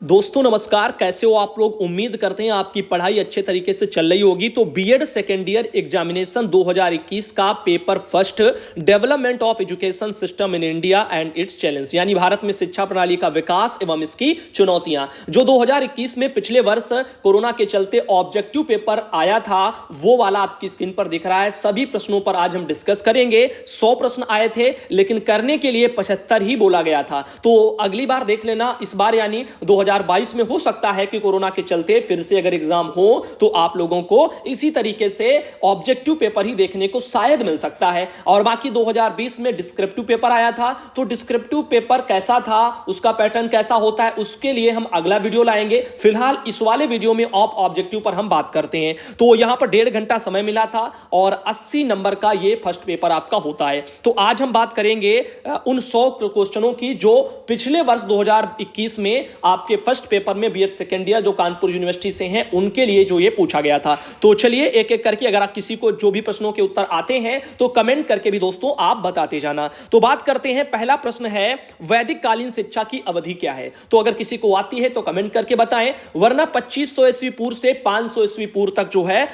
दोस्तों नमस्कार, कैसे हो आप लोग। उम्मीद करते हैं आपकी पढ़ाई अच्छे तरीके से चल रही होगी। तो बीएड सेकेंड ईयर एग्जामिनेशन 2021 का paper first, development of education system in India and it's challenge, यानी भारत में शिक्षा प्रणाली का विकास एवं इसकी चुनौतियां, जो 2021 में पिछले वर्ष कोरोना के चलते ऑब्जेक्टिव पेपर आया था, वो वाला आपकी स्क्रीन पर दिख रहा है। सभी प्रश्नों पर आज हम डिस्कस करेंगे। 100 प्रश्न आए थे, लेकिन करने के लिए 75 ही बोला गया था। तो अगली बार देख लेना, इस बार यानी 2022 में हो सकता है कि कोरोना के चलते फिर से अगर एग्जाम हो तो आप लोगों को इसी तरीके से ऑब्जेक्टिव पेपर ही देखने को शायद मिल सकता है। और बाकी 2020 में डिस्क्रिप्टिव पेपर आया था, तो डिस्क्रिप्टिव पेपर कैसा था, उसका पैटर्न कैसा होता है, उसके लिए हम अगला वीडियो लाएंगे। फिलहाल इस वाले वीडियो में ऑब्जेक्टिव पर हम बात करते हैं। तो यहां पर 1.5 घंटा समय मिला था और 80 नंबर का यह फर्स्ट पेपर आपका होता है। तो आज हम बात करेंगे उन 100 क्वेश्चनों की जो पिछले वर्ष 2021 में आपके फर्स्ट पेपर में बीएड सेकेंड ईयर जो कानपुर यूनिवर्सिटी से हैं उनके लिए जो ये पूछा गया था। तो चलिए एक एक करके, अगर आप किसी को जो भी प्रश्नों के उत्तर आते हैं तो कमेंट करके भी दोस्तों आप बताते जाना। तो बात करते हैं, पहला प्रश्न है वैदिक कालीन शिक्षा की अवधि क्या है। तो अगर किसी को आती है तो कमेंट करके बताएं, वरना 2500 ईस्वी पूर्व से 500 ईस्वी पूर्व तक जो है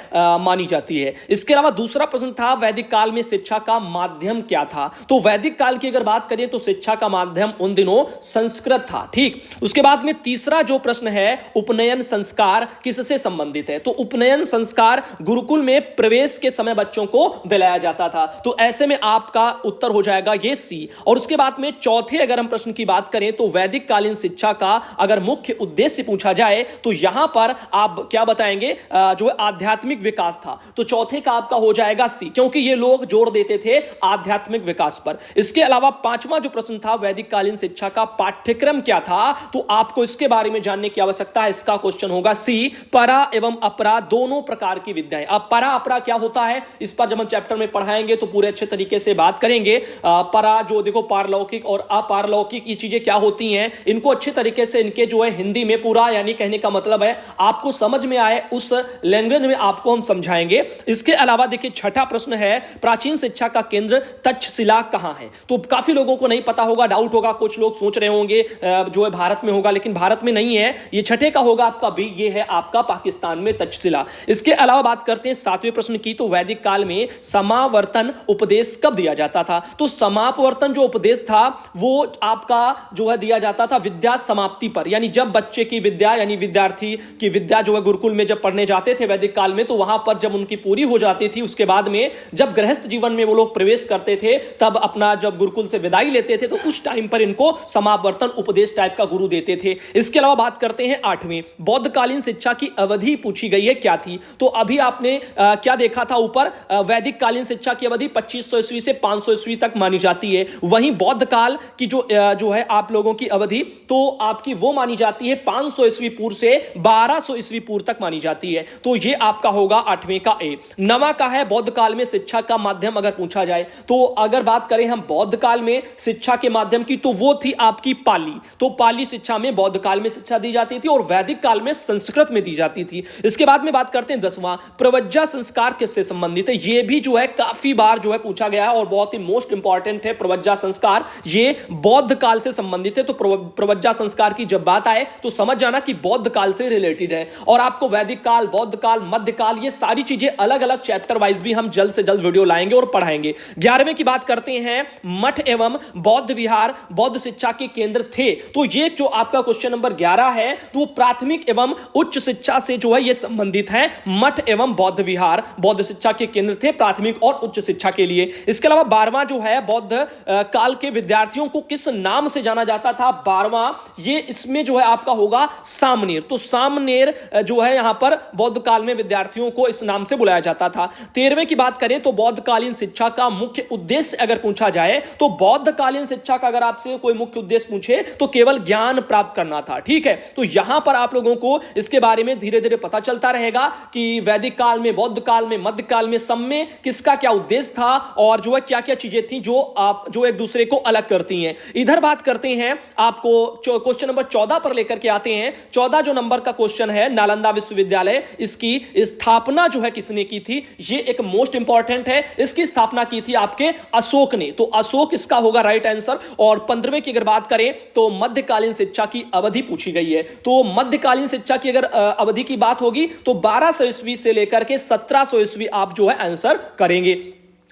मानी जाती है। इसके अलावा दूसरा प्रश्न था वैदिक काल में शिक्षा का माध्यम क्या था। तो वैदिक काल की अगर बात करें तो शिक्षा का माध्यम उन दिनों संस्कृत था। ठीक, उसके बाद में तीसरा जो प्रश्न है उपनयन संस्कार किससे संबंधित है। तो उपनयन संस्कार गुरुकुल में प्रवेश के समय बच्चों को दिलाया जाता था। तो ऐसे में आपका उत्तर हो जाएगा ये सी। और उसके बाद में चौथे अगर हम प्रश्न की बात करें तो वैदिक कालीन शिक्षा का अगर मुख्य उद्देश्य पूछा जाए तो यहां पर आप क्या बताएंगे, जो आध्यात्मिक विकास था। तो चौथे का आपका हो जाएगा सी, क्योंकि ये लोग जोर देते थे आध्यात्मिक विकास पर। इसके अलावा पांचवा जो प्रश्न था वैदिक कालीन शिक्षा का पाठ्यक्रम क्या था, तो आपको इसके बारे में जानने की आवश्यकता है। इसका क्वेश्चन होगा सी, परा एवं अपरा दोनों प्रकार की विद्याएं। अब परा अपरा क्या होता है, इस पर जब हम चैप्टर में पढ़ाएंगे तो पूरे अच्छे तरीके से बात करेंगे। परा जो देखो पारलौकिक और अपारलौकिक ये चीजें क्या होती हैं, इनको अच्छे तरीके से इनके जो है हिंदी में पूरा, यानी कहने का मतलब है आपको समझ में आए उस लैंग्वेज में आपको हम समझाएंगे। इसके अलावा देखिए छठा प्रश्न है प्राचीन शिक्षा का केंद्र तक्षशिला कहां है। तो काफी लोगों को नहीं पता होगा, डाउट होगा, कुछ लोग सोच रहे होंगे जो है भारत में होगा, लेकिन भारत में नहीं है। ये छठे का होगा आपका बी, ये है आपका पाकिस्तान में तक्षशिला। इसके अलावा बात करते हैं सातवें प्रश्न की, तो वैदिक काल में समावर्तन उपदेश कब दिया जाता था। तो समापवर्तन जो उपदेश था वो आपका जो है दिया जाता था विद्या समाप्ति पर, यानी जब बच्चे की विद्या यानी विद्यार्थी की विद्या जो है गुरुकुल में जब पढ़ने जाते थे वैदिक काल में, तो वहां पर जब उनकी पूरी हो जाती थी, उसके बाद में जब गृहस्थ जीवन में वो लोग प्रवेश करते थे, तब अपना जब गुरुकुल से विदाई लेते थे तो उस टाइम पर इनको समापवर्तन उपदेश टाइप का गुरु देते थे। इसके अलावा बात करते हैं आठवीं, बौद्धकालीन शिक्षा की अवधि पूछी गई है क्या थी। तो अभी आपने क्या देखा था ऊपर, वैदिक कालीन शिक्षा की अवधि 2500 ईस्वी से 500 ईस्वी तक मानी जाती है। वहीं बौद्ध काल की जो है आप लोगों की अवधि तो आपकी वो मानी जाती है 500 ईस्वी पूर्व से 1200 ईस्वी पूर्व तक मानी जाती है। तो ये आपका होगा आठवें का ए। नवा का है बौद्ध काल में शिक्षा का माध्यम अगर पूछा जाए, तो अगर बात करें हम बौद्ध काल में शिक्षा के माध्यम की, तो वो थी आपकी पाली। तो पाली शिक्षा में बौद्ध काल में शिक्षा दी जाती थी और वैदिक काल में संस्कृत में दी जाती थी। इसके बाद में बात करते हैं 10वां, प्रवज्जा संस्कार किससे संबंधित है। ये भी जो है काफी बार जो है पूछा गया है और बहुत ही मोस्ट इंपॉर्टेंट है। प्रवज्जा संस्कार ये बौद्ध काल से संबंधित है। तो प्रवज्जा संस्कार की जब बात आए तो समझ जाना कि बौद्ध काल से रिलेटेड है। और आपको वैदिक काल, बौद्ध काल, मध्य काल, ये सारी चीजें अलग अलग चैप्टर वाइज भी हम जल्द से जल्द वीडियो लाएंगे और पढ़ाएंगे। 11वें की बात करते हैं, मठ एवं बौद्ध विहार बौद्ध शिक्षा के केंद्र थे। तो ये जो आपका क्वेश्चन नंबर 11 है, तो प्राथमिक एवं उच्च शिक्षा से जो है ये संबंधित है। मठ एवं बौद्ध विहार बौद्ध शिक्षा के केंद्र थे प्राथमिक और उच्च शिक्षा के लिए। इसके अलावा 12वां जो है बौद्ध काल के विद्यार्थियों को किस नाम से जाना जाता था। 12वां ये इसमें जो है आपका होगा सामनेर। तो सामनेर जो है यहां पर बौद्ध काल में विद्यार्थियों को इस नाम से बुलाया जाता था। 13वें की बात करें तो बौद्ध कालीन शिक्षा का मुख्य उद्देश्य अगर पूछा जाए, तो बौद्ध कालीन शिक्षा का अगर आपसे कोई मुख्य उद्देश्य पूछे तो केवल ज्ञान प्राप्त करना था। ठीक है, तो यहां पर आप लोगों को इसके बारे में धीरे धीरे पता चलता रहेगा कि वैदिक काल में, बौद्ध काल में, मध्य काल में सब में किसका क्या उद्देश्य था और जो है क्या क्या चीजें थी जो एक दूसरे को अलग करती हैं। इधर बात करते हैं, आपको क्वेश्चन नंबर 14 पर लेकर के आते हैं। 14 जो नंबर का क्वेश्चन है, नालंदा विश्वविद्यालय, इसकी स्थापना जो है किसने की थी, ये एक मोस्ट इंपॉर्टेंट है। इसकी स्थापना की थी आपके अशोक ने। तो अशोक इसका होगा राइट आंसर। और 15वें की अगर बात करें तो मध्यकालीन शिक्षा की अवधि पूछी गई है। तो मध्यकालीन शिक्षा की अगर अवधि की बात होगी तो 1200 ईस्वी से लेकर के 1700 ईस्वी आप जो है आंसर करेंगे।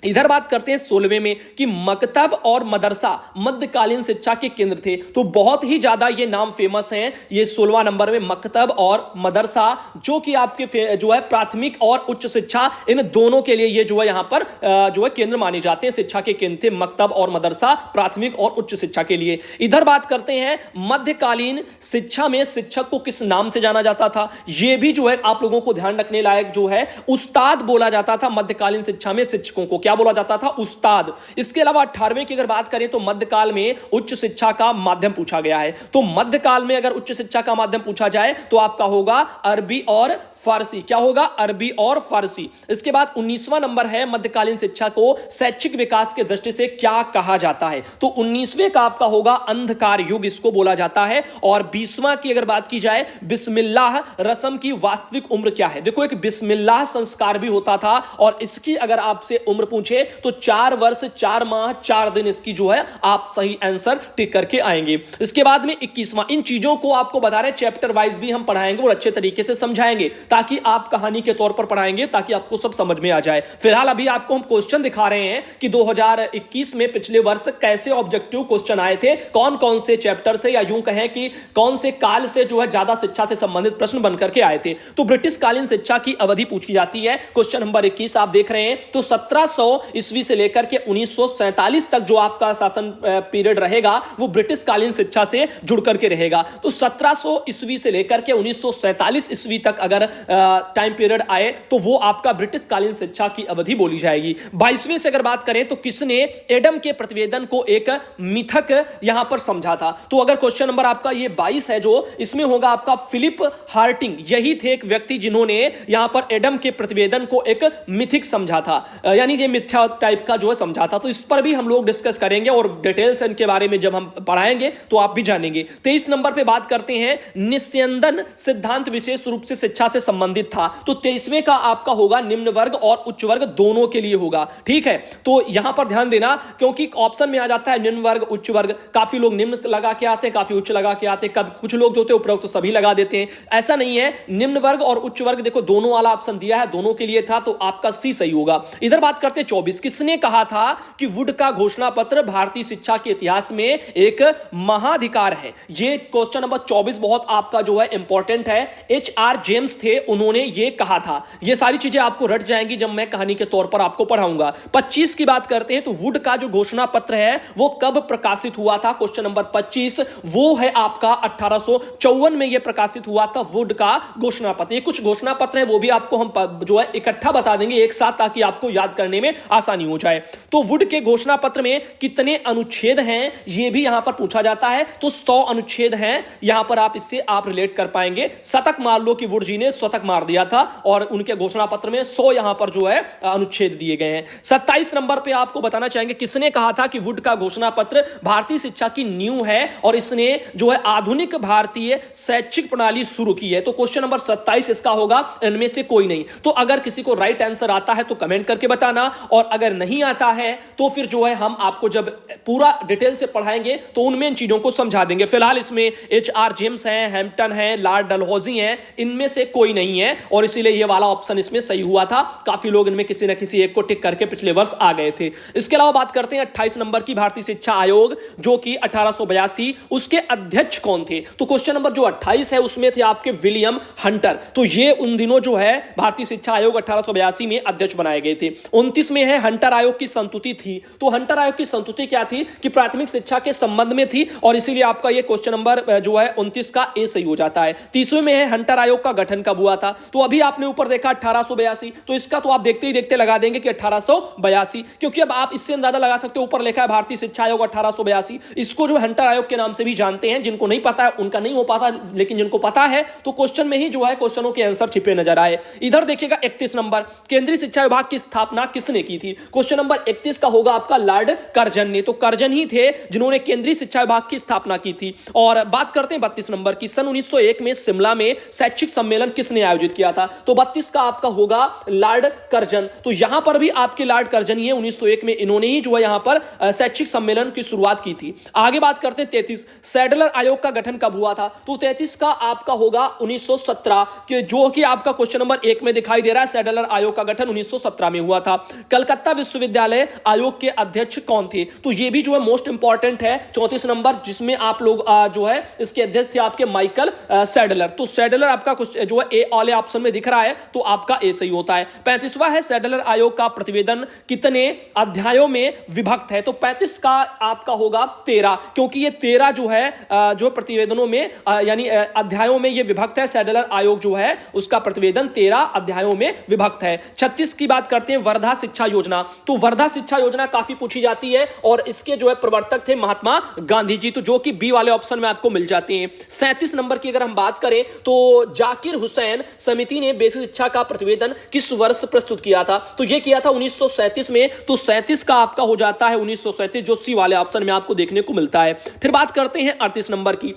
इधर बात करते हैं 16वें में कि मकतब और मदरसा मध्यकालीन शिक्षा के केंद्र थे। तो बहुत ही ज्यादा ये नाम फेमस हैं। ये 16वां नंबर में मकतब और मदरसा, जो कि आपके जो है प्राथमिक और उच्च शिक्षा, इन दोनों के लिए ये जो है यहां पर जो है केंद्र माने जाते हैं। शिक्षा के केंद्र थे मकतब और मदरसा, प्राथमिक और उच्च शिक्षा के लिए। इधर बात करते हैं मध्यकालीन शिक्षा में शिक्षक को किस नाम से जाना जाता था। यह भी जो है आप लोगों को ध्यान रखने लायक जो है, उस्ताद बोला जाता था। मध्यकालीन शिक्षा में शिक्षकों को क्या बोला जाता था? उस्ताद। इसके अलावा 18वें की अगर बात करें तो मध्यकाल में उच्च शिक्षा का माध्यम पूछा गया है। तो मध्यकाल में अगर उच्च शिक्षा का माध्यम पूछा जाए तो आपका होगा अरबी और फारसी। क्या होगा? अरबी और फारसी। इसके बाद 19वां नंबर है मध्यकालीन शिक्षा को शैक्षिक विकास के दृष्टि से क्या कहा जाता है। तो 19वें का आपका होगा अंधकार युग, इसको बोला जाता है। और 20वां की अगर बात की जाए, बिस्मिल्लाह रस्म की वास्तविक उम्र क्या है। देखो, एक बिस्मिल्लाह संस्कार भी होता था और इसकी अगर आपसे उम्र पूछे तो 4 वर्ष 4 माह 4 दिन इसकी जो है आप सही आंसर टिक करके आएंगे। इसके बाद में 21वां, इन चीजों को आपको बता रहे चैप्टर वाइज भी हम पढ़ाएंगे और अच्छे तरीके से समझाएंगे, ताकि आप कहानी के तौर पर पढ़ाएंगे, ताकि आपको सब समझ में आ जाए। फिलहाल अभी आपको हम क्वेश्चन दिखा रहे हैं कि 2021 में पिछले वर्ष कैसे ऑब्जेक्टिव क्वेश्चन आए थे, कौन कौन से चैप्टर से, या यूं कहें कि कौन से काल से जो है ज्यादा शिक्षा से संबंधित प्रश्न बनकर के आए थे। तो ब्रिटिश कालीन शिक्षा की अवधि पूछी जाती है। क्वेश्चन नंबर 21 आप देख रहे हैं। तो 1700 ईस्वी से लेकर के 1947 तक जो आपका शासन पीरियड रहेगा वो ब्रिटिश कालीन शिक्षा से जुड़ करके रहेगा। तो 1700 ईस्वी से लेकर के 1947 ईस्वी तक अगर टाइम पीरियड आए तो वो आपका ब्रिटिश कालीन शिक्षा की अवधि बोली जाएगी। 22वें से अगर बात करें तो किसने एडम के प्रतिवेदन को एक मिथक यहां पर समझा था। तो अगर क्वेश्चन नंबर आपका ये 22 है, जो इसमें होगा आपका फिलिप हार्टिंग, यही थे एक व्यक्ति जिन्होंने यहां पर एडम के प्रतिवेदन को एक मिथिक समझा था, यानी ये मिथ्या टाइप का जो है समझा था। तो इस पर भी हम लोग डिस्कस करेंगे और डिटेल्स इनके बारे में जब हम पढ़ाएंगे तो आप भी जानेंगे। 23 नंबर पे बात करते हैं, निस्यंदन सिद्धांत विशेष रूप से शिक्षा से संबंधित था। तो 23वें का आपका होगा निम्न वर्ग और उच्च वर्ग दोनों के लिए होगा। ठीक है, तो यहां पर ध्यान देना, क्योंकि ऑप्शन में आ जाता है निम्न वर्ग उच्च वर्ग। काफी लोग निम्न लगा के आते हैं, काफी उच्च लगा के आते हैं, कुछ लोग जो होते हैं उपरोक्त तो सभी लगा देते हैं। ऐसा नहीं है, निम्न वर्ग और उच्च वर्ग देखो दोनों वाला ऑप्शन दिया है, दोनों के लिए था, तो आपका सी सही होगा। इधर बात करते हैं 24, किसने कहा था कि वुड का घोषणा पत्र भारतीय शिक्षा के इतिहास में एक महाधिकार है। ये क्वेश्चन नंबर 24 बहुत आपका जो है इंपॉर्टेंट है। HR जेम्स थे, उन्होंने ये कहा था। ये सारी चीजें आपको रट जाएंगी जब मैं कहानी के तौर पर आपको पढ़ाऊंगा। 25 की बात करते हैं तो वुड का जो घोषणा पत्र है वो कब प्रकाशित हुआ था। क्वेश्चन नंबर 25 वो है आपका 1854 में ये प्रकाशित हुआ था वुड का घोषणा पत्र। ये कुछ घोषणा पत्र है वो भी आपको हम जो है इकट्ठा बता देंगे एक साथ, ताकि आपको याद करने में आसानी हो जाए। तो वुड के घोषणा पत्र में कितने अनुच्छेद हैं ये भी यहां पर पूछा जाता है। तो 100 अनुच्छेद हैं, यहां पर आप इससे आप रिलेट कर पाएंगे। शतक मार लो कि वुड जी ने शतक मार दिया था और उनके घोषणा पत्र में 100 यहां पर जो है अनुच्छेद दिए गए हैं। 27 नंबर पे आपको बताना चाहेंगे किसने कहा था कि वुड का घोषणा पत्र भारतीय शिक्षा की नींव है और इसने जो है आधुनिक भारतीय शैक्षिक प्रणाली शुरू की है। तो क्वेश्चन नंबर 27 इसका होगा, इनमें से कोई नहीं। तो अगर किसी को राइट आंसर आता है तो कमेंट करके बताना, और अगर नहीं आता है तो फिर जो है हम आपको जब पूरा डिटेल से पढ़ाएंगे तो उनमें इन चीजों को समझा देंगे। फिलहाल इसमें HR जेम्स हैं, हैम्पटन है, लॉर्ड डलहौजी हैं, इनमें से कोई नहीं है और इसीलिए ये वाला ऑप्शन इसमें सही हुआ था। काफी लोग इनमें किसी न किसी एक को टिक करके पिछले वर्ष आ गए थे। इसके अलावा बात करते हैं 28 नंबर की, भारतीय शिक्षा आयोग जो कि 1882, उसके अध्यक्ष कौन थे। तो क्वेश्चन नंबर जो 28 है उसमें थे आपके विलियम हंटर। तो ये उन दिनों जो है भारतीय शिक्षा आयोग 1882 में अध्यक्ष बनाए गए थे। 29 में है हंटर आयोग की संतुति थी। तो हंटर आयोग की संतुति क्या थी कि प्राथमिक शिक्षा के संबंध में थी और इसीलिए आपका ये क्वेश्चन नंबर जो है 29 का ए सही हो जाता है। 30वें में है हंटर आयोग का गठन कब हुआ था। तो अभी आपने ऊपर देखा 1882, तो इसका तो आप देखते ही देखते लगा देंगे कि 1882, क्योंकि अब आप इससे अंदाजा लगा सकते हो, ऊपर लिखा है भारतीय शिक्षा आयोग 1882। इसको जो हंटर आयोग के नाम से भी जानते हैं। जिनको नहीं पता है उनका नहीं हो पाता, लेकिन जिनको पता है तो क्वेश्चन में ही जो है क्वेश्चनों के आंसर छिपे नजर आए। इधर देखिएगा 31 नंबर, केंद्रीय शिक्षा विभाग की स्थापना किसने किसने की थी? क्वेश्चन नंबर 31 का होगा आपका लॉर्ड कर्जन ने। तो कर्जन ही थे जिन्होंने केंद्रीय शिक्षा विभाग की स्थापना की थी। और बात करते हैं 32 नंबर की, सन 1901 में शिमला में शैक्षिक सम्मेलन किसने आयोजित किया था? तो 32 का आपका होगा लॉर्ड कर्जन। तो यहां पर भी आपके लॉर्ड कर्जन ही है, 1901 में इन्होंने ही जो है यहां पर शैक्षिक सम्मेलन की शुरुआत की थी। आगे बात करते हैं 33, सैडलर आयोग का गठन कब हुआ था? तो 33 का आपका होगा 1917 के, जो कि आपका क्वेश्चन नंबर 1 में दिखाई दे रहा है। सैडलर आयोग का गठन 1917 में हुआ था। कलकत्ता विश्वविद्यालय आयोग के अध्यक्ष कौन थे? तो ये भी जो है मोस्ट इंपॉर्टेंट है, 34 नंबर, जिसमें आप लोग जो है इसके अध्यक्ष थे आपके माइकल सैडलर। तो सैडलर आपका जो है ए वाले ऑप्शन में दिख रहा है, तो आपका ए सही होता है। 35वां है, सैडलर आयोग का प्रतिवेदन कितने अध्यायों में विभक्त है? तो 35 का आपका होगा 13, क्योंकि ये 13 जो है जो प्रतिवेदनों में यानी अध्यायों में ये विभक्त है। सैडलर आयोग जो है उसका प्रतिवेदन 13 अध्यायों में विभक्त है। 36 की बात करते हैं, वर्धा शिक्षा योजना। तो वर्धा शिक्षा योजना काफी पूछी जाती है और इसके जो है प्रवर्तक थे महात्मा गांधी जी, तो जो कि बी वाले ऑप्शन में आपको मिल जाती हैं। 37 नंबर की अगर हम बात करें तो जाकिर हुसैन समिति ने बेसिक शिक्षा का प्रतिवेदन किस वर्ष प्रस्तुत किया था? तो यह किया था 1937 में। तो 37 का आपका हो जाता है 1937, जो सी वाले ऑप्शन में आपको देखने को मिलता है। फिर बात करते हैं 38 नंबर की।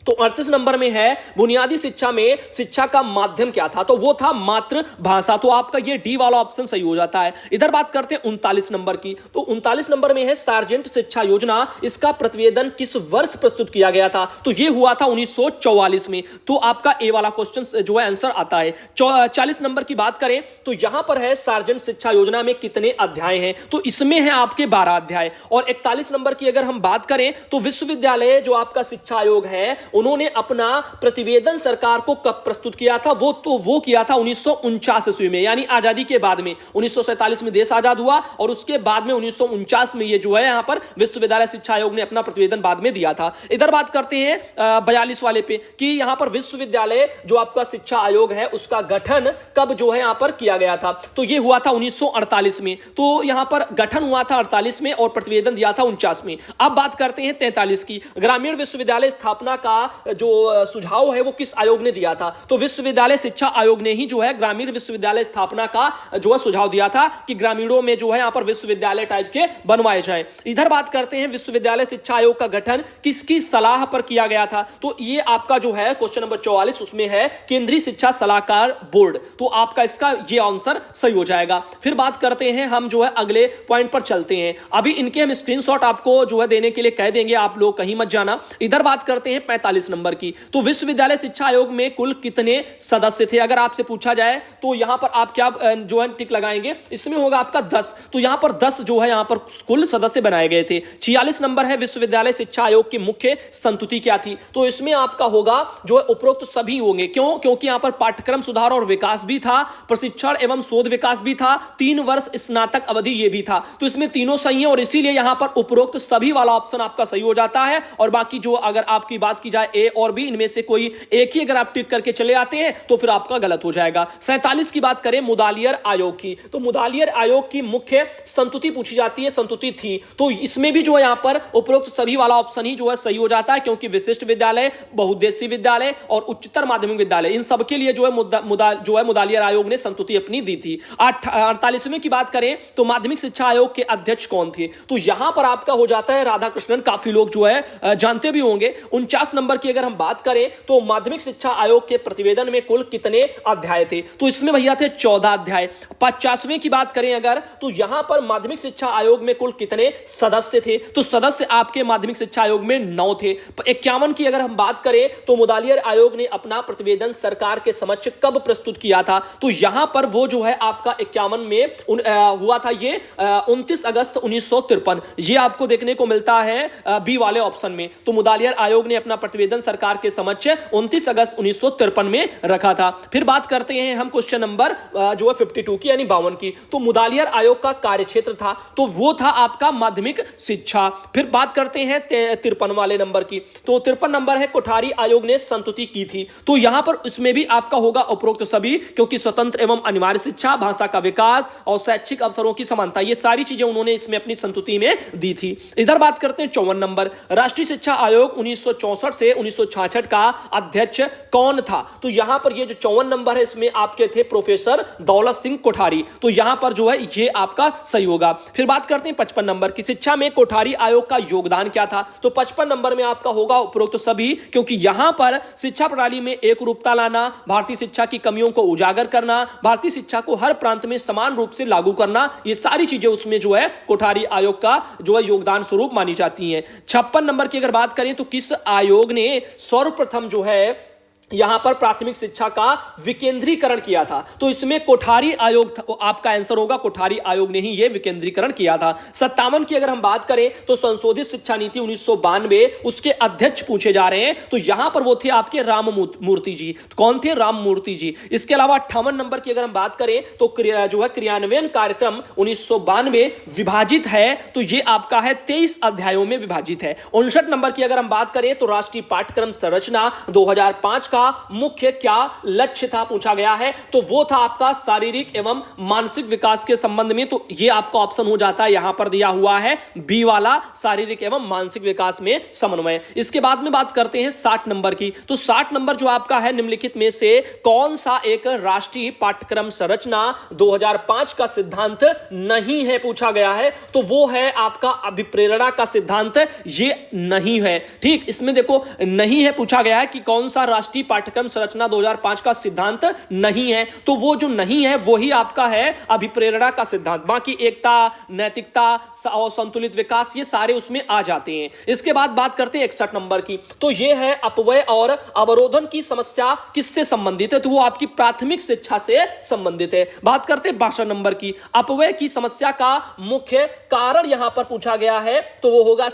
तो 38 नंबर में है, बुनियादी शिक्षा में शिक्षा का माध्यम क्या था? तो वो था मातृभाषा। तो आपका ये डी वाला ऑप्शन सही हो जाता है। इधर बात करते हैं 39 नंबर की। तो 39 नंबर में है, सार्वजनिक शिक्षा योजना, इसका प्रतिवेदन किस वर्ष प्रस्तुत किया गया था? तो ये हुआ था 1944 में। तो आपका ए वाला क्वेश्चन जो है आंसर आता है। 40 नंबर की बात करें तो यहां पर है, सार्वजनिक शिक्षा योजना में कितने अध्याय हैं? तो इसमें है आपके 12 अध्याय। और 41 नंबर की अगर हम बात करें तो विश्वविद्यालय जो आपका शिक्षा आयोग है, उन्होंने अपना प्रतिवेदन सरकार को कब प्रस्तुत किया था? वो किया था 1949 ईस्वी में, यानी आजादी के बाद में। 1947 में देश आजाद हुआ और उसके बाद में 1949 में ये जो है यहां पर विश्वविद्यालय शिक्षा आयोग ने अपना प्रतिवेदन बाद में दिया था। इधर बात करते हैं 42 वाले पे कि यहां पर विश्वविद्यालय जो आपका शिक्षा आयोग है उसका गठन कब जो है यहां पर किया गया था? तो ये हुआ था 1948 में। तो यहां पर गठन हुआ था 48 में और प्रतिवेदन दिया था 49 में। अब बात करते हैं 43 की, ग्रामीण विश्वविद्यालय स्थापना का जो सुझाव है वो किस आयोग ने दिया था? तो विश्वविद्यालय शिक्षा आयोग ने ही जो है ग्रामीण विश्वविद्यालय स्थापना का जो है सुझाव दिया था कि ग्रामीणों में जो है यहां पर विश्वविद्यालय टाइप के बनवाए जाएं। इधर बात करते हैं, विश्वविद्यालय शिक्षा आयोग का गठन किसकी सलाह पर किया गया था? तो ये आपका जो है क्वेश्चन नंबर 44, उसमें है केंद्रीय शिक्षा सलाहकार बोर्ड। तो आपका इसका ये आंसर सही हो जाएगा। फिर बात करते हैं हम जो है अगले पॉइंट पर चलते हैं। अभी इनके हम स्क्रीनशॉट आपको जो है देने के लिए कह देंगे, आप लोग कहीं मत जाना। इधर बात करते हैं 45 नंबर की। तो विश्वविद्यालय शिक्षा आयोग में कुल कितने सदस्य थे? अगर आपसे पूछा जाए तो यहां पर आप क्या जो है टिक लगाएंगे? इसमें होगा आपका 10। तो यहां पर 10 जो है यहां पर कुल सदस्य बनाए गए थे। 46 नंबर है, विश्वविद्यालय शिक्षा आयोग की मुख्य संतुति क्या थी? तो इसमें आपका होगा जो है उपरोक्त सभी होंगे। क्यों? क्योंकि यहां पर पाठ्यक्रम सुधार और विकास भी था, प्रशिक्षण एवं शोध विकास भी था, 3 वर्ष स्नातक अवधि ये भी था। तो इसमें तीनों सही है और इसीलिए यहां पर उपरोक्त सभी वाला ऑप्शन आपका सही हो जाता है। और बाकी जो अगर आपकी बात की जाए ए और बी, इनमें से कोई एक ही अगर आप टिक करके चले आते हैं तो फिर आपका गलत हो जाएगा। 47 की बात करें मुदालियर आयोग की, तो मुदालियर आयोग की मुख्य संतुति पूछी जाती है, संतुति थी। तो इसमें भी जो है यहां पर उपरोक्त सभी वाला ऑप्शन ही जो है सही हो जाता है, क्योंकि विशिष्ट विद्यालय, बहुउद्देशीय विद्यालय और उच्चतर माध्यमिक विद्यालय, इन सबके लिए जो है मुदालियर आयोग ने संतुति अपनी दी थी। 48वें की बात करें तो माध्यमिक शिक्षा आयोग के अध्यक्ष कौन थे? तो यहां पर आपका हो जाता है राधाकृष्णन। काफी लोग जो है जानते भी होंगे। 49 नंबर की अगर हम बात करें तो माध्यमिक शिक्षा आयोग के प्रतिवेदन में कुल कितने अध्याय थे? तो इसमें भैया थे 14 अध्याय। 50वें की बात करें अगर तो यहां पर माध्यमिक शिक्षा आयोग में कुल कितने सदस्य थे? तो सदस्य आपके माध्यमिक शिक्षा आयोग में 9 थे। 51 की अगर हम बात करें तो मुदालियर आयोग ने अपना प्रतिवेदन सरकार के समक्ष कब प्रस्तुत किया था? तो यहां पर वो जो है आपका 51 में हुआ था ये 29 अगस्त 1953। ये आपको देखने को मिलता है बी वाले ऑप्शन में। तो मुदालियर आयोग ने अपना प्रतिवेदन सरकार के समक्ष 29 अगस्त 1953 में रखा था। फिर बात करते हैं हम क्वेश्चन नंबर जो है 52 की, यानी 52 की। तो मुदालियर आयोग का कार्यक्षेत्र था तो वो था आपका माध्यमिक शिक्षा। फिर बात करते हैं 53 वाले नंबर की। तो 53 नंबर है, कोठारी आयोग ने संतुति की थी। तो यहां पर इसमें भी आपका होगा उपरोक्त सभी, क्योंकि स्वतंत्र एवं अनिवार्य शिक्षा, भाषा का विकास और शैक्षिक अवसरों की समानता, ये सारी चीजें उन्होंने इसमें अपनी संतुति में दी थी। इधर बात करते हैं 54 नंबर, राष्ट्रीय शिक्षा आयोग 1964 से से 1966 का अध्यक्ष कौन था? तो यहां पर ये जो 54 नंबर है इसमें आपके थे प्रोफेसर दौलत सिंह कोठारी। तो यहां पर जो है ये आपका सही होगा। फिर बात करते हैं 55 नंबर की, शिक्षा में कोठारी आयोग का योगदान क्या था? तो 55 नंबर में आपका होगा उपरोक्त सभी, क्योंकि यहां पर शिक्षा प्रणाली में एक रूपता लाना, भारतीय शिक्षा की कमियों को उजागर करना, भारतीय शिक्षा को हर प्रांत में समान रूप से लागू करना, ये सारी चीजें उसमें जो है कोठारी आयोग का जो है योगदान स्वरूप मानी जाती हैं। 56 नंबर की अगर बात करें तो किस आयोग ने सर्वप्रथम जो है यहां पर प्राथमिक शिक्षा का विकेंद्रीकरण किया था? तो इसमें कोठारी आयोग था, आपका आंसर होगा कोठारी आयोग ने ही यह विकेंद्रीकरण किया था। 57 की अगर हम बात करें तो संशोधित शिक्षा नीति 1992 उसके अध्यक्ष पूछे जा रहे हैं, तो यहां पर वो थे आपके राम मूर्ति जी। तो कौन थे? राम मूर्ति जी। इसके अलावा 58 नंबर की अगर हम बात करें तो जो है क्रियान्वयन कार्यक्रम 1992 विभाजित है, तो ये आपका है 23 अध्यायों में विभाजित है। 59 नंबर की अगर हम बात करें तो राष्ट्रीय पाठ्यक्रम संरचना 2005 का मुख्य क्या लक्ष्य था पूछा गया है? तो वो था आपका शारीरिक एवं मानसिक विकास के संबंध में। तो ये आपका ऑप्शन हो जाता है, यहां पर दिया हुआ है बी वाला, शारीरिक एवं मानसिक विकास में समन्वय। इसके बाद में बात करते हैं 60 नंबर की। तो 60 नंबर जो आपका है निम्नलिखित में से कौन सा एक राष्ट्रीय पाठ्यक्रम संरचना 2005 का सिद्धांत नहीं है पूछा गया है? तो वो है आपका अभिप्रेरणा का सिद्धांत, ये नहीं है। ठीक, इसमें देखो नहीं है पूछा गया है कि कौन सा राष्ट्रीय पाठ्यक्रम संरचना 2005 का सिद्धांत नहीं है, तो वो जो नहीं है वही आपका है अभिप्रेरणा का सिद्धांत। बाकी एकता, नैतिकता और संतुलित विकास ये सारे उसमें आ जाते हैं। इसके बाद बात करते हैं 61 नंबर की। तो ये है अपव्यय और अवरोधन की समस्या किससे संबंधित है? तो वो आपकी प्राथमिक शिक्षा से संबंधित है। बात करते हैं 62 नंबर की। अपव्यय की समस्या का मुख्य कारण यहां पर पूछा गया है, तो वो होगा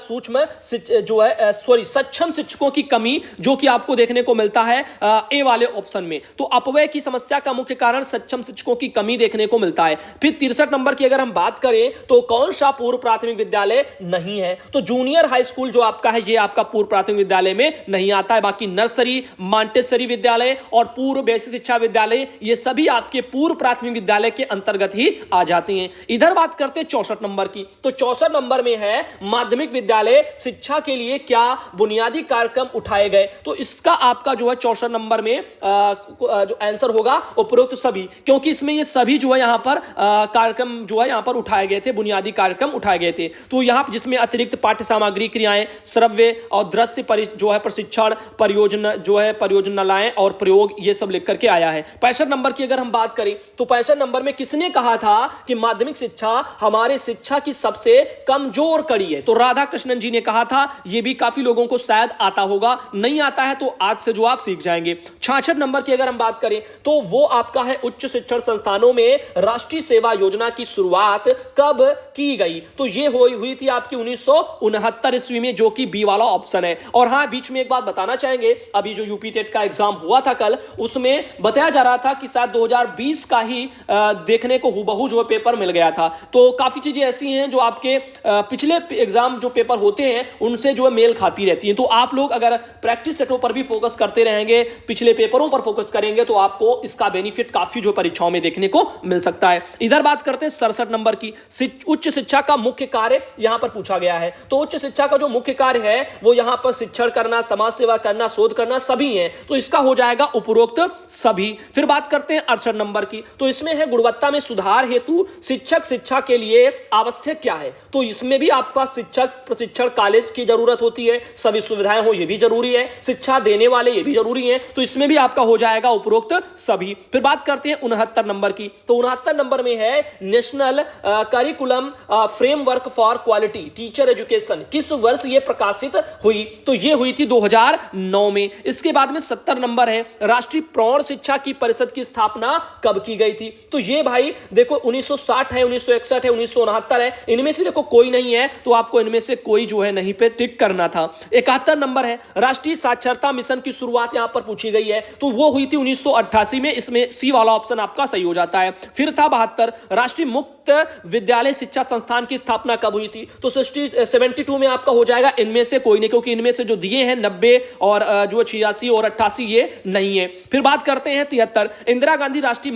सक्षम शिक्षकों की कमी, जो कि आपको देखने को मिलता है ए वाले ऑप्शन में। तो अपव्यय की समस्या का मुख्य कारण सक्षम शिक्षकों की कमी देखने को मिलता है। फिर 63 नंबर की अगर हम बात करें तो कौन सा पूर्व प्राथमिक विद्यालय नहीं है? तो जूनियर हाई स्कूल जो आपका है ये आपका पूर्व प्राथमिक विद्यालय में नहीं आता है। बाकी नर्सरी, मॉन्टेसरी विद्यालय और पूर्व बेसिक शिक्षा विद्यालय ये सभी आपके पूर्व प्राथमिक विद्यालय के अंतर्गत ही आ जाती हैं। इधर बात करते हैं 64 नंबर की। तो 64 नंबर में है माध्यमिक विद्यालय शिक्षा के लिए क्या बुनियादी कार्यक्रम उठाए गए? तो इसका आपका जो है 64 नंबर में जो आंसर होगा उपरोक्त सभी, क्योंकि इसमें ये सभी जो है यहां पर कार्यक्रम जो है यहां पर उठाए गए थे, बुनियादी कार्यक्रम उठाए गए थे। तो यहां पर जिसमें अतिरिक्त पाठ्य सामग्री, क्रियाएं, श्रव्य और दृश्य जो है प्रशिक्षण, परियोजना जो है परियोजनाएं और प्रयोग, ये सब लिख करके आया है। 65 नंबर की अगर हम बात करें तो 65 नंबर में किसने कहा था कि माध्यमिक शिक्षा हमारे शिक्षा की सबसे कमजोर कड़ी है? तो राधा कृष्णन जी ने कहा था। यह भी काफी लोगों को शायद आता होगा, नहीं आता है तो आज से जो आप सीख जाएंगे। 66 नंबर की अगर हम बात करें तो वो आपका है उच्च शिक्षण संस्थानों में राष्ट्रीय सेवा योजना की शुरुआत कब की गई? तो ये हुई थी आपकी 1969 ईस्वी में, जो कि बी वाला ऑप्शन है। और हां, बीच में एक बात बताना चाहेंगे, अभी जो यूपी टेट का एग्जाम हुआ था कल, उसमें बताया जा रहा था कि शायद 2020 का ही देखने को हुबहू जो पेपर मिल गया था। तो काफी चीजें ऐसी हैं जो आपके पिछले एग्जाम जो पेपर होते हैं उनसे जो है मेल खाती रहती हैं। तो आप लोग अगर प्रैक्टिस सेटों पर भी फोकस करते रहेंगे, पिछले पेपरों पर फोकस करेंगे, तो आपको इसका बेनिफिट काफी जो परीक्षाओं में देखने को मिल सकता है। इधर बात करते हैं 67 नंबर की। उच्च शिक्षा का मुख्य कार्य यहां पर पूछा गया है। तो उच्च शिक्षा का जो मुख्य कार्य है वो यहां पर शिक्षण करना, समाज सेवा करना, शोध करना सभी है। तो इसका हो जाएगा उपरोक्त सभी। फिर बात करते हैं 68 नंबर की। तो इसमें है गुणवत्ता में सुधार हेतु शिक्षक शिक्षा के लिए आवश्यक क्या है? तो इसमें भी आपका शिक्षक प्रशिक्षण कॉलेज की जरूरत होती है, सभी सुविधाएं हो ये भी जरूरी है, शिक्षा देने वाले ये भी जरूरी है। तो इसमें भी आपका हो जाएगा उपरोक्त सभी। फिर बात करते हैं 69 नंबर की। तो 69 नंबर में है national curriculum framework for quality teacher education, किस वर्ष ये प्रकाशित हुई? तो ये हुई थी 2009 में। इसके बाद में 70 नंबर है राष्ट्रीय प्रौढ़ शिक्षा की परिषद की स्थापना कब की गई थी? तो ये भाई देखो 1960 है, 1961 है, 1969 है, इनमें से देखो कोई नहीं है, तो आपको इनमें से कोई जो है नहीं पे टिक करना था। 71 नंबर है राष्ट्रीय साक्षरता मिशन की शुरुआत यहां यहां पर पूछी गई है, तो वो हुई थी 1988 में। इसमें सी वाला ऑप्शन आपका सही हो जाता है। फिर था 72, राष्ट्रीय मुक्त विद्यालय शिक्षा संस्थान की स्थापना कब हुई थी? तो 72 में आपका हो जाएगा इनमें से कोई नहीं, क्योंकि इनमें से जो दिए हैं 90 और जो 86 और 88 ये नहीं है। फिर बात करते हैं 73, इंदिरा गांधी राष्ट्रीय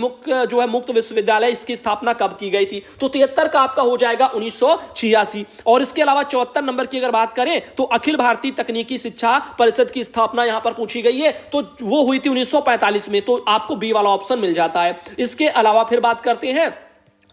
मुक्त विश्वविद्यालय, इसकी स्थापना कब की गई थी? तो 73 का आपका हो जाएगा 1986। और इसके अलावा 74 नंबर की अगर बात करें तो अखिल भारतीय तकनीकी शिक्षा परिषद की स्थापना यहां पर पूछी गई है, तो वो हुई थी 1945 में। तो आपको बी वाला ऑप्शन मिल जाता है। इसके अलावा फिर बात करते हैं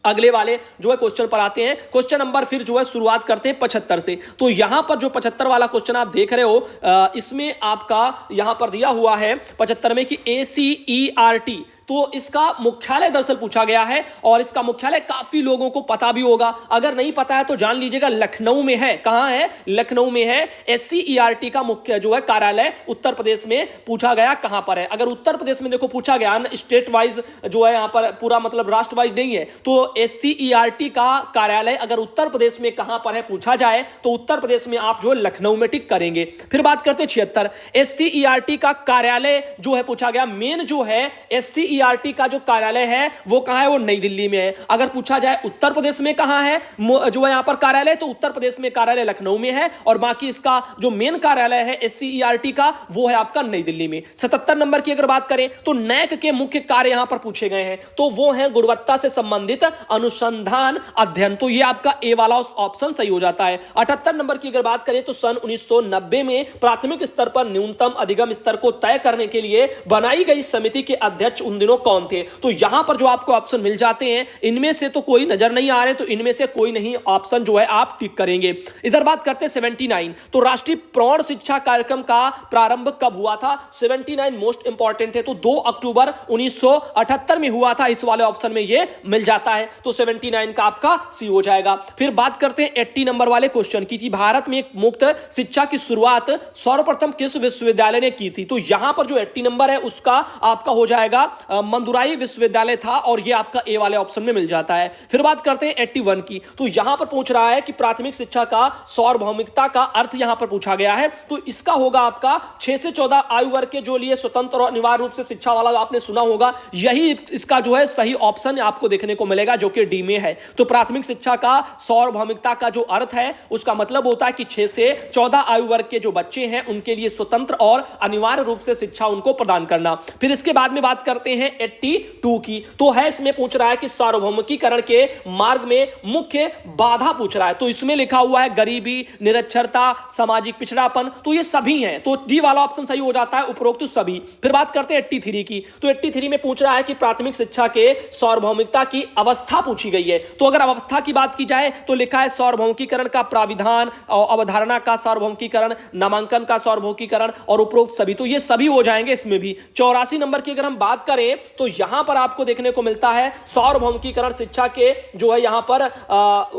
अगले वाले जो है क्वेश्चन पर आते हैं। क्वेश्चन नंबर फिर जो है शुरुआत करते हैं 75 से। तो यहां पर जो 75 वाला क्वेश्चन आप देख रहे हो, इसमें आपका यहां पर दिया हुआ है 75 में कि ACERT, तो इसका मुख्यालय दरअसल पूछा गया है, और इसका मुख्यालय काफी लोगों को पता भी होगा। अगर नहीं पता है तो जान लीजिएगा, लखनऊ में है। कहां है? लखनऊ में है। SCERT का मुख्य जो है कार्यालय उत्तर प्रदेश में पूछा गया कहां पर है। अगर उत्तर प्रदेश में देखो पूछा गया, स्टेट वाइज जो है यहां पर पूरा मतलब राष्ट्र वाइज नहीं है, तो SCERT का कार्यालय अगर उत्तर प्रदेश में कहां पर है पूछा जाए तो उत्तर प्रदेश में आप जो है लखनऊ में टिक करेंगे। फिर बात करते हैं 76, SCERT का कार्यालय जो है पूछा गया, मेन जो है SCERT का जो कार्यालय है वो कहां है? वो नई दिल्ली में है। अगर पूछा जाए उत्तर प्रदेश में कहां है जो है यहां पर कार्यालय, तो उत्तर प्रदेश में कार्यालय लखनऊ में है, और बाकी इसका जो मेन कार्यालय है SCERT का वो है आपका नई दिल्ली में। 77 नंबर की अगर बात करें तो NAAC के मुख्य कार्य यहां पर पूछे गए हैं, तो वो है गुणवत्ता से संबंधित अनुसंधान अध्ययन, तो ये आपका ए वाला ऑप्शन सही हो जाता है। 78 नंबर की अगर बात करें तो सन 1990 में प्राथमिक स्तर पर न्यूनतम अधिगम स्तर को तय करने के लिए बनाई गई समिति के अध्यक्ष उन दिनों कौन थे? तो यहां पर जो आपको ऑप्शन मिल जाते हैं, इनमें से तो कोई नजर नहीं आ रहे, तो इनमें से कोई नहीं ऑप्शन जो है आप टिक करेंगे। इधर बात करते हैं 79, तो राष्ट्रीय प्रौढ़ शिक्षा कार्यक्रम का प्रारंभ कब हुआ था? 79 मोस्ट इंपॉर्टेंट है, तो 2 अक्टूबर 1978 में हुआ था। इस वाले ऑप्शन में ये मिल जाता है, तो 79 का आपका सी हो जाएगा। फिर बात करते हैं 80 नंबर वाले क्वेश्चन की थी, भारत में एक मुक्त शिक्षा की शुरुआत सर्वप्रथम किस विश्वविद्यालय ने की थी? तो यहां पर जो 80 नंबर है उसका आपका हो जाएगा मंदुराई विश्वविद्यालय था, और ये आपका ए वाले ऑप्शन में मिल जाता है। फिर बात करते हैं 81 की, तो यहां पर पूछ रहा है कि प्राथमिक शिक्षा का सार्वभौमिकता का अर्थ यहां पर पूछा गया है, तो इसका होगा आपका 6 से 14 आयु वर्ग के जो लिए स्वतंत्र और अनिवार्य रूप से शिक्षा वाला आपने सुना होगा, यही इसका जो है सही ऑप्शन आपको देखने को मिलेगा, जो कि डी में है। तो प्राथमिक शिक्षा का सार्वभौमिकता का जो अर्थ है उसका मतलब होता है कि 6 से 14 आयु वर्ग के जो बच्चे हैं उनके लिए स्वतंत्र और अनिवार्य रूप से शिक्षा उनको प्रदान करना। फिर इसके बाद में बात करते हैं 82 की, तो है इसमें पूछ रहा है कि सार्वभौमिकीकरण के मार्ग में मुख्य बाधा पूछ रहा है, तो इसमें लिखा हुआ है गरीबी, निरक्षरता, सामाजिक पिछड़ापन, तो ये सभी हैं, तो डी वाला ऑप्शन सही हो जाता है, उपरोक्त सभी। फिर बात करते हैं 83 की, तो 83 में पूछ रहा है कि प्राथमिक शिक्षा के सार्वभौमिकता की अवस्था पूछी गई है, तो अगर अवस्था की बात की जाए तो लिखा है सार्वभौमिकीकरण का प्राविधान, अवधारणा का सार्वभौमिकीकरण, नामांकन का सार्वभौमिकीकरण और उपरोक्त सभी, तो ये सभी हो जाएंगे इसमें भी। 84 नंबर की अगर हम बात करें तो यहां पर आपको देखने को मिलता है सार्वभौमिकीकरण शिक्षा के जो है यहां पर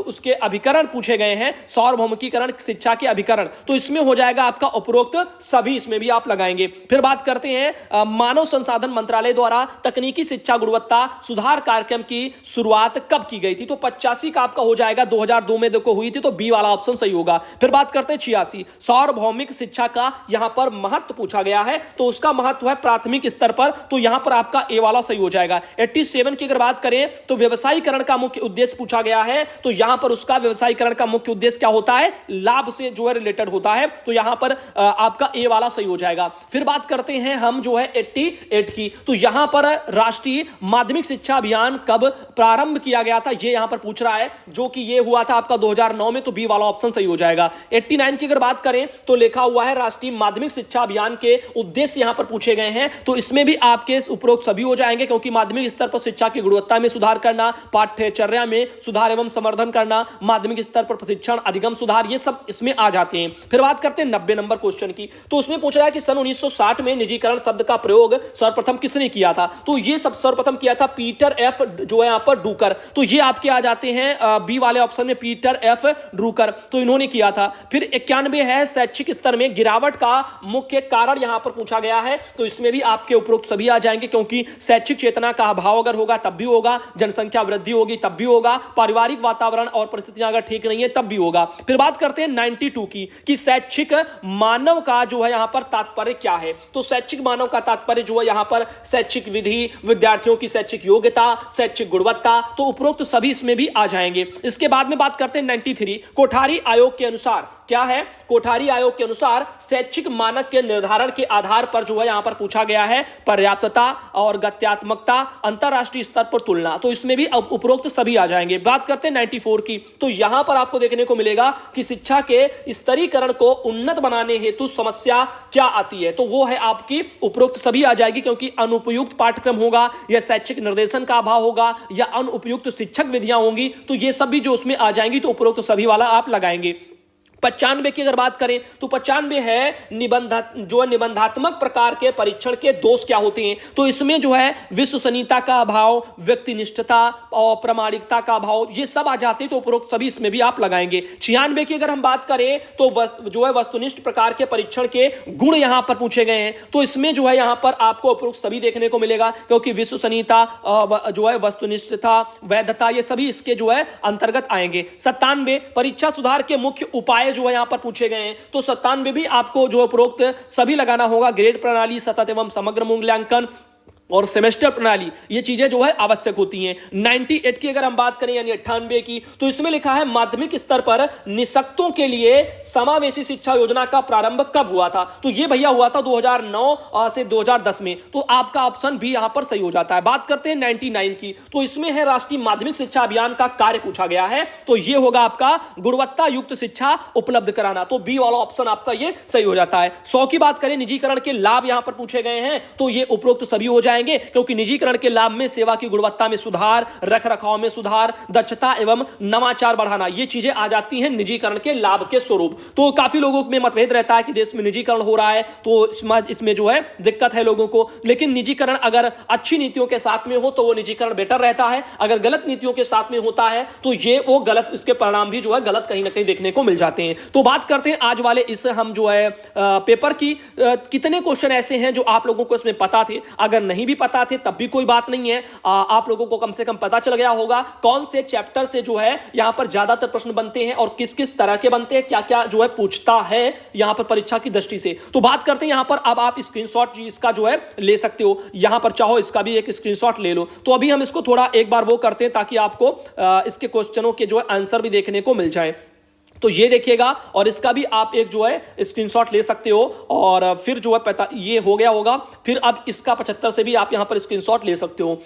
उसके अभिकरण पूछे गए हैं, सार्वभौमिकीकरण शिक्षा के अभिकरण, तो इसमें हो जाएगा आपका उपरोक्त सभी, इसमें भी आप लगाएंगे। फिर बात करते हैं मानव संसाधन मंत्रालय द्वारा तकनीकी शिक्षा गुणवत्ता सुधार कार्यक्रम की शुरुआत कब की गई थी? तो 85 का आपका हो जाएगा 2002 में देखो हुई थी, तो बी वाला ऑप्शन सही होगा। फिर बात करते हैं 86, सार्वभौमिक शिक्षा का यहां पर महत्व पूछा गया है, तो उसका महत्व है प्राथमिक स्तर पर, तो यहां पर आपका ए वाला सही हो जाएगा। 87 की अगर बात करें तो व्यवसायीकरण का मुख्य उद्देश्य पूछा गया है, तो यहां पर उसका व्यवसायीकरण का मुख्य उद्देश्य क्या होता है? लाभ से जो है रिलेटेड होता है, तो यहां पर आपका ए वाला सही हो जाएगा। फिर बात करते हैं हम जो है 88 की, तो यहां पर राष्ट्रीय माध्यमिक शिक्षा अभियान कब प्रारंभ किया गया था, ये यहां पर पूछ रहा है, जो कि ये हुआ था आपका 2009 में, तो बी वाला ऑप्शन सही हो जाएगा। 89 की अगर बात करें तो लिखा हुआ है राष्ट्रीय माध्यमिक शिक्षा अभियान के उद्देश्य यहां पर पूछे गए हैं, तो इसमें भी आपके उपरोक्त सभी हो जाएंगे, क्योंकि माध्यमिक स्तर पर शिक्षा की गुणवत्ता में सुधार करना, पाठ्यचर्या में सुधार एवं संवर्धन करना, माध्यमिक स्तर पर प्रशिक्षण, अधिगम सुधार, ये सब इसमें आ जाते हैं। फिर बात करते हैं 90 नंबर क्वेश्चन की, तो उसमें पूछ रहा है कि सन 1960 में निजीकरण शब्द का प्रयोग सर्वप्रथम किसने किया था? तो ये सब सर्वप्रथम किया था पीटर एफ जो है यहां पर ड्रूकर, तो ये आपके आ जाते हैं बी वाले ऑप्शन में, पीटर एफ ड्रूकर, तो इन्होंने किया था। फिर 91 है शैक्षिक स्तर में गिरावट का मुख्य कारण यहां पर पूछा गया है, तो इसमें भी आपके उपरोक्त सभी आ जाएंगे, क्योंकि होगी, शैक्षिक चेतना का अभाव अगर होगा तब भी होगा, जनसंख्या वृद्धि होगी तब भी होगा, पारिवारिक वातावरण और परिस्थितियां अगर ठीक नहीं है तब भी होगा। फिर बात करते हैं 92 की कि शैक्षिक मानव का जो है यहां पर तात्पर्य क्या है। तो शैक्षिक मानव का तात्पर्य जो है यहां पर शैक्षिक विधि, विद्यार्थियों की शैक्षिक योग्यता, शैक्षिक गुणवत्ता, तो उपरोक्त सभी इसमें भी आ जाएंगे। इसके बाद में बात करते हैं 93 कोठारी आयोग के अनुसार क्या है। कोठारी आयोग के अनुसार शैक्षिक मानक के निर्धारण के आधार पर जो है यहां पर पूछा गया है पर्याप्तता और गत्यात्मकता, अंतरराष्ट्रीय स्तर पर तुलना, तो इसमें भी अब उपरोक्त सभी आ जाएंगे। बात करते हैं 94 की, तो यहां पर आपको देखने को मिलेगा कि शिक्षा के स्तरीकरण को उन्नत बनाने हेतु समस्या क्या आती है, तो वो है आपकी उपरोक्त सभी आ जाएगी, क्योंकि अनुपयुक्त पाठ्यक्रम होगा या शैक्षिक निर्देशन का अभाव होगा या अनुपयुक्त शिक्षक विधियां होंगी, तो ये सभी जो उसमें आ जाएंगी तो उपरोक्त सभी वाला आप लगाएंगे। 95 की अगर बात करें तो 95 है निबंधात्मक प्रकार के परीक्षण के दोष क्या होते हैं। तो इसमें जो है विश्वसनीयता का अभाव, व्यक्तिनिष्ठता और प्रामाणिकता का अभाव, ये सब आ जाते हैं, तो उपरोक्त सभी इसमें भी आप लगाएंगे। 96 की अगर हम बात करें तो जो है वस्तुनिष्ठ प्रकार के परीक्षण के गुण यहां पर पूछे गए हैं, तो इसमें जो है यहां पर आपको उपरोक्त सभी देखने को मिलेगा, क्योंकि विश्वसनीयता जो है वस्तुनिष्ठता, वैधता, ये सभी इसके जो है अंतर्गत आएंगे। 97 परीक्षा सुधार के मुख्य उपाय जो है यहां पर पूछे गए हैं, तो 97 भी आपको जो उपरोक्त सभी लगाना होगा। ग्रेड प्रणाली, सतत एवं समग्र मूल्यांकन और सेमेस्टर प्रणाली, ये चीजें जो है आवश्यक होती हैं। 98 की अगर हम बात करें यानी 98 की, तो इसमें लिखा है माध्यमिक स्तर पर निःशक्तों के लिए समावेशी शिक्षा योजना का प्रारंभ कब हुआ था। तो ये भैया हुआ था 2009 से 2010 में, तो आपका ऑप्शन भी यहां पर सही हो जाता है। बात करते हैं 99 की, तो इसमें है राष्ट्रीय माध्यमिक शिक्षा अभियान का कार्य पूछा गया है, तो ये होगा आपका गुणवत्ता युक्त शिक्षा उपलब्ध कराना, तो बी वाला ऑप्शन आपका ये सही हो जाता है। 100 की बात करें, निजीकरण के लाभ यहां पर पूछे गए हैं, तो ये उपरोक्त सभी हो जाएंगे, क्योंकि निजीकरण के लाभ में सेवा की गुणवत्ता में सुधार, रखरखाव में सुधार, दक्षता एवं नवाचार बढ़ाना, ये चीजें आ जाती हैं निजीकरण के लाभ के स्वरूप। तो काफी लोगों में मतभेद रहता है कि देश में निजीकरण हो रहा है तो इसमें जो है दिक्कत है लोगों को, लेकिन निजीकरण अगर अच्छी नीतियों के साथ में हो तो वो निजीकरण बेटर रहता है, अगर गलत नीतियों के साथ में होता है तो ये वो गलत, इसके परिणाम भी जो है गलत कहीं ना कहीं देखने को मिल जाते हैं। तो बात करते हैं आज वाले इस हम जो है पेपर की, कितने क्वेश्चन ऐसे हैं जो आप लोगों को इसमें पता थे, अगर नहीं भी पता थे तब भी कोई बात नहीं है, आप लोगों को कम से कम पता चल गया होगा कौन से चैप्टर से जो है यहां पर ज्यादातर प्रश्न बनते हैं और किस किस तरह के बनते हैं, क्या क्या जो है पूछता है यहां पर परीक्षा की दृष्टि से। तो बात करते हैं यहां पर, अब आप स्क्रीनशॉट इसका जो है ले सकते हो, यहां पर चाहो इसका भी एक स्क्रीनशॉट ले लो। तो अभी हम इसको थोड़ा एक बार वो करते हैं ताकि आपको इसके क्वेश्चनों के जो है आंसर भी देखने को मिल जाए। तो ये देखिएगा और इसका भी आप एक जो है स्क्रीनशॉट ले सकते हो, और फिर जो है ये हो गया होगा, फिर अब इसका 75 से भी आप यहां पर स्क्रीनशॉट ले सकते हो।